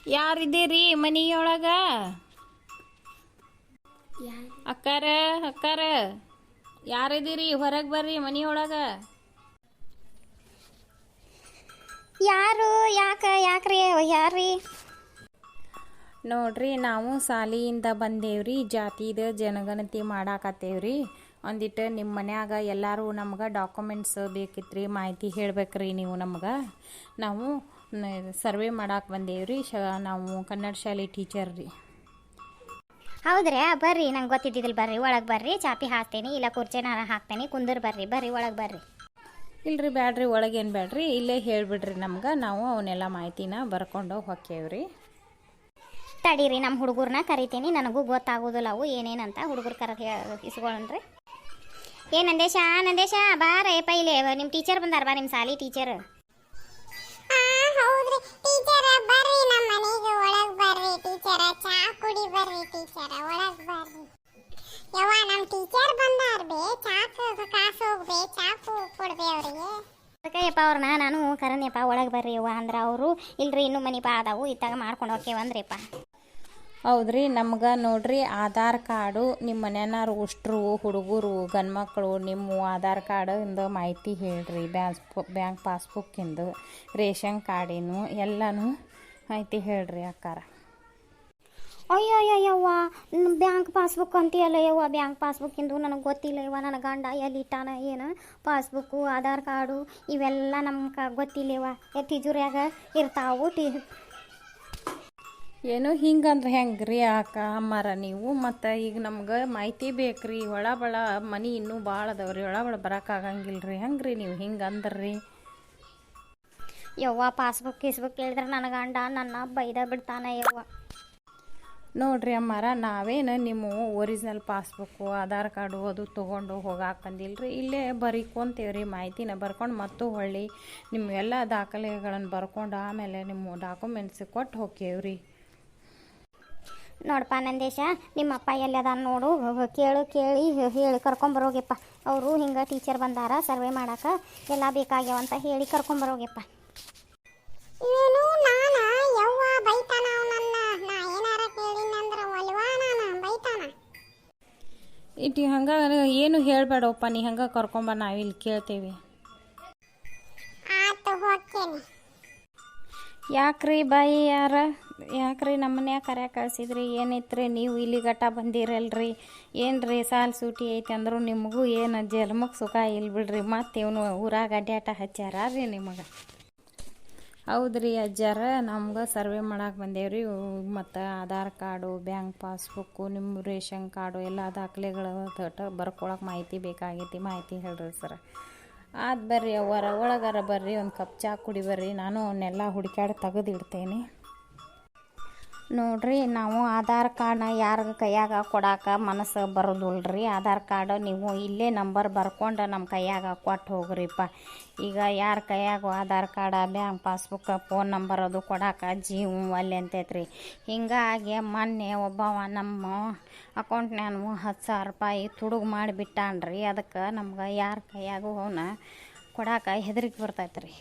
ಯಾರಿದ್ದೀರಿ ಮನಿಯೊಳಗ? ಅಕ್ಕಾರ ಅಕ್ಕಾರ ಯಾರಿದ್ದೀರಿ? ಹೊರಗೆ ಬರ್ರಿ ಮನಿಯೊಳಗ. ಯಾರು? ಯಾಕ್ರಿ ಯಾರ್ರಿ? ನೋಡ್ರಿ, ನಾವು ಸಾಲಿಯಿಂದ ಬಂದೇವ್ರಿ. ಜಾತಿದ ಜನಗಣತಿ ಮಾಡಾಕತ್ತೇವ್ರಿ. ಒಂದಿಟ್ಟು ನಿಮ್ಮ ಮನ್ಯಾಗ ಎಲ್ಲರೂ ನಮ್ಗೆ ಡಾಕ್ಯುಮೆಂಟ್ಸ್ ಬೇಕಿತ್ರಿ, ಮಾಹಿತಿ ಹೇಳ್ಬೇಕ್ರಿ ನೀವು ನಮ್ಗೆ. ನಾವು ಸರ್ವೆ ಮಾಡಾಕೆ ಬಂದೇವ್ರಿ. ನಾವು ಕನ್ನಡ ಶಾಲೆ ಟೀಚರ್ ರೀ. ಹೌದ್ರಿ, ಬರ್ರಿ. ನಂಗೆ ಗೊತ್ತಿದ್ದಿಲ್ಲ. ಬರ್ರಿ ಒಳಗೆ ಬರ್ರಿ. ಚಾಪಿ ಹಾಕ್ತೇನೆ, ಇಲ್ಲ ಕುರ್ಚಿ ನಾನು ಹಾಕ್ತೇನೆ. ಕುಂದರ್ ಬರ್ರಿ ಒಳಗೆ ಬರ್ರಿ. ಇಲ್ರಿ ಬ್ಯಾಡ್ರಿ, ಒಳಗೇನು ಬ್ಯಾಡ್ರಿ, ಇಲ್ಲೇ ಹೇಳ್ಬಿಡ್ರಿ ನಮ್ಗೆ. ನಾವು ಅವನ್ನೆಲ್ಲ ಮಾಹಿತಿನ ಬರ್ಕೊಂಡು ಹೋಕ್ಕೇವ್ರಿ. ತಡೀರಿ, ನಮ್ಮ ಹುಡುಗರನ್ನ ಕರಿತೀನಿ. ನನಗೂ ಗೊತ್ತಾಗೋದಿಲ್ಲ ಅವು ಏನೇನಂತ. ಹುಡುಗರು ಇಸ್ಕೊಳ್ಳ್ರಿ. ನಂದೇಶ ಬಾರ ಪೈಲೆ. ನಿಮ್ಮ ಟೀಚರ್ ಬಂದಾರ, ಬಾ. ನಿಮ್ಮ ಸಾಲಿ ಟೀಚರ್. ಹೌದ್ರಿ ಟೀಚರ್, ಬರ್ರಿ ನಮ್ಮ ಮನೆಗೆ ಒಳಗೆ ಬರ್ರಿ ಟೀಚರ್. ಚಾ ಕುಡಿ ಬರ್ರಿ ಟೀಚರ್, ಒಳಗೆ ಬರ್ರಿ. ಯವ್ವ, ನಮ್ಮ ಟೀಚರ್ ಬಂದಾರ ಬೇ. ಚಾಕು ಕಾಸು ಹೋಗ್ಬೇ, ಚಾಕು ಕೊಡ್ಬೇ ಅವರಿಗೆ. ಅದಕ್ಕೆಯಪ್ಪ ಅವ್ರನ್ನ ನಾನು ಕರನ್ಯಪ್ಪ, ಒಳಗೆ ಬರ್ರಿ ಯವ್ವ ಅಂದ್ರೆ ಅವರು ಇಲ್ರಿ ಇನ್ನೂ ಮನೆ ಅದಾವು, ಇತ್ತಾಗ ಮಾಡ್ಕೊಂಡು ಹೋಗ್ಯವಂದ್ರಿಪ್ಪ. ಹೌದ್ರಿ, ನಮ್ಗೆ ನೋಡ್ರಿ ಆಧಾರ್ ಕಾರ್ಡು, ನಿಮ್ಮ ಮನೆಯನ್ನಾರು ಉಷ್ಟ್ರು ಹುಡುಗರು ಗಂಡ್ಮಕ್ಳು ನಿಮ್ಮ ಆಧಾರ್ ಕಾರ್ಡಿಂದ ಮಾಹಿತಿ ಹೇಳ್ರಿ. ಬ್ಯಾಂಕ್ ಪಾಸ್ಬುಕ್ಕಿಂದು, ರೇಷನ್ ಕಾರ್ಡಿನು ಎಲ್ಲನೂ ಮಾಹಿತಿ ಹೇಳ್ರಿ ಅಕ್ಕಾರ. ಅಯ್ಯವ್ವ, ಬ್ಯಾಂಕ್ ಪಾಸ್ಬುಕ್ ಅಂತೀಯಲ್ಲ ಯವ್ವ. ಬ್ಯಾಂಕ್ ಪಾಸ್ಬುಕ್ಕಿಂದು ನನಗೆ ಗೊತ್ತಿಲ್ಲ ಯವ್ವ. ನನ್ನ ಗಂಡ ಎಲ್ಲಿ ಇಟ್ಟಾನ ಏನು ಪಾಸ್ಬುಕ್ಕು ಆಧಾರ್ ಕಾರ್ಡು ಇವೆಲ್ಲ ನಮ್ಗೆ ಗೊತ್ತಿಲ್ಲ ಯವ್ವ. ತಿಜುರ್ಯಾಗ ಇರ್ತಾವು. ಏನು ಹಿಂಗಂದ್ರೆ ಹೆಂಗೆ ರೀ ಅಮ್ಮಾರ ನೀವು? ಮತ್ತು ಈಗ ನಮ್ಗೆ ಮಾಹಿತಿ ಬೇಕ್ರಿ. ಒಳ ಮನೆ ಇನ್ನೂ ಭಾಳ ಅದಾವ್ರಿ, ಒಳ ಬರೋಕ್ಕಾಗಂಗಿಲ್ಲ ರೀ. ಹೆಂಗೆ ರೀ ನೀವು ಹಿಂಗೆ ಅಂದ್ರಿ? ಯವ್ವ, ಪಾಸ್ಬುಕ್ ಹೇಳಿದ್ರೆ ನನ್ನ ಗಂಡ ನನ್ನ ಬೈದ ಬಿಡ್ತಾನ ಯವ್ವ. ನೋಡ್ರಿ ಅಮ್ಮಾರ, ನಾವೇನು ನಿಮ್ಮ ಒರಿಜಿನಲ್ ಪಾಸ್ಬುಕ್ಕು ಆಧಾರ್ ಕಾರ್ಡು ಅದು ತೊಗೊಂಡು ಹೋಗಾಕೆ ಬಂದಿಲ್ಲ ರೀ. ಇಲ್ಲೇ ಬರೀಕೊಂತೇವ್ರಿ, ಮಾಹಿತಿನ ಬರ್ಕೊಂಡು ಮತ್ತು ಹೊಳ್ಳಿ ನಿಮ್ಮ ಎಲ್ಲ ದಾಖಲೆಗಳನ್ನು ಬರ್ಕೊಂಡು ಆಮೇಲೆ ನಿಮ್ಮ ಡಾಕ್ಯುಮೆಂಟ್ಸ್ ಕೊಟ್ಟು ಹೋಗ್ತೇವ್ರಿ. ನೋಡಪ್ಪ ನಂದೇಶ, ನಿಮ್ಮ ಅಪ್ಪ ಎಲ್ಲದ ನೋಡು, ಕೇಳಿ ಹೇಳಿ ಕರ್ಕೊಂಬರೋಗ್ಯಪ್ಪ. ಅವರು ಹಿಂಗೆ ಟೀಚರ್ ಬಂದಾರ ಸರ್ವೆ ಮಾಡಕ್ಕೆ, ಎಲ್ಲ ಬೇಕಾಗ್ಯಾವಂತ ಹೇಳಿ ಕರ್ಕೊಂಬರೋಗ್ಯಪ್ಪ. ಏನು ನಾನ ಯವ್ವ ಬೈತಾನ ಅವನನ್ನ? ನಾ ಏನಾರ ಕೇಳಿನಂದ್ರೆ ಒಲ್ವಾ ನಾನು ಬೈತಾನ. ಇಟ್ಟು ಹಂಗೆ ಏನು ಹೇಳಬೇಡಪ್ಪ, ನೀ ಹಂಗೆ ಕರ್ಕೊಂಬ, ನಾವಿಲ್ಲಿ ಕೇಳ್ತೇವೆ. ಆತು, ಹೋಗ್ತೇನೆ. ಯಾಕ್ರಿ ಬಾಯಿ ಯಾಕ್ರಿ ನಮ್ಮನ್ಯಾಗ ಕರ್ಯಾಕ ಕಳ್ಸಿದ್ರಿ? ಏನಿತ್ರಿ ನೀವು ಇಲ್ಲಿ ಗಟ್ಟ ಬಂದಿರಲ್ರಿ? ಏನ್ರಿ ಸಾಲ್ ಸೂಟಿ ಐತಿ ಅಂದ್ರು ನಿಮಗೂ ಏನು ಜನ್ಮಕ್ಕೆ ಸುಖ ಇಲ್ಲ ಬಿಡ್ರಿ. ಮತ್ತು ಇವನು ಊರಾಗ ಅಡ್ಡಾಟ ಹಚ್ಚಾರ ರೀ ನಿಮಗೆ. ಹೌದ್ರಿ ಅಜ್ಜಾರ, ನಮ್ಗೆ ಸರ್ವೆ ಮಾಡಕ್ಕೆ ಬಂದೇವ್ರಿ. ಮತ್ತು ಆಧಾರ್ ಕಾರ್ಡು, ಬ್ಯಾಂಕ್ ಪಾಸ್ಬುಕ್ಕು, ನಿಮ್ಮ ರೇಷನ್ ಕಾರ್ಡು ಎಲ್ಲ ದಾಖಲೆಗಳು ಬರ್ಕೊಳಕ್ಕೆ ಮಾಹಿತಿ ಬೇಕಾಗೈತಿ. ಮಾಹಿತಿ ಹೇಳ್ರಿ ಸರ್. ಆದ್ ಬರ್ರಿ ಅವರ ಒಳಗಾರ ಬರ್ರಿ, ಒಂದು ಕಪ್ ಚಾ ಕುಡಿ ಬರ್ರಿ. ನಾನು ಅವನ್ನೆಲ್ಲ ಹುಡುಕ್ಯಾಡಿ ತೆಗೆದಿಡ್ತೇನೆ. ನೋಡ್ರಿ, ನಾವು ಆಧಾರ್ ಕಾರ್ಡ್ನ ಯಾರ ಕೈಯಾಗ ಕೊಡಾಕ ಮನಸ್ಸು ಬರೋದಿಲ್ರಿ. ಆಧಾರ್ ಕಾರ್ಡ್ ನೀವು ಇಲ್ಲೇ ನಂಬರ್ ಬರ್ಕೊಂಡು ನಮ್ಮ ಕೈಯಾಗ ಕೊಟ್ಟು ಹೋಗ್ರಿಪ್ಪ. ಈಗ ಯಾರ ಕೈಯಾಗ Aadhaar card, bank passbook, phone number ಅದು ಕೊಡಾಕ ಜೀವ ಅಲ್ಲಿ ಅಂತೈತ್ರಿ. ಹಿಂಗಾಗಿ ಮೊನ್ನೆ ಒಬ್ಬವ ನಮ್ಮ ಅಕೌಂಟ್ನ್ಯಾಗ 10,000 ರೂಪಾಯಿ ತುಡುಗು ಮಾಡಿಬಿಟ್ಟಾನ್ರಿ. ಅದಕ್ಕೆ ನಮ್ಗೆ ಯಾರ ಕೈಯಾಗೂ ಅವನ್ನ ಕೊಡಾಕ ಹೆದರಿಕೆ ಬರ್ತೈತ್ರಿ.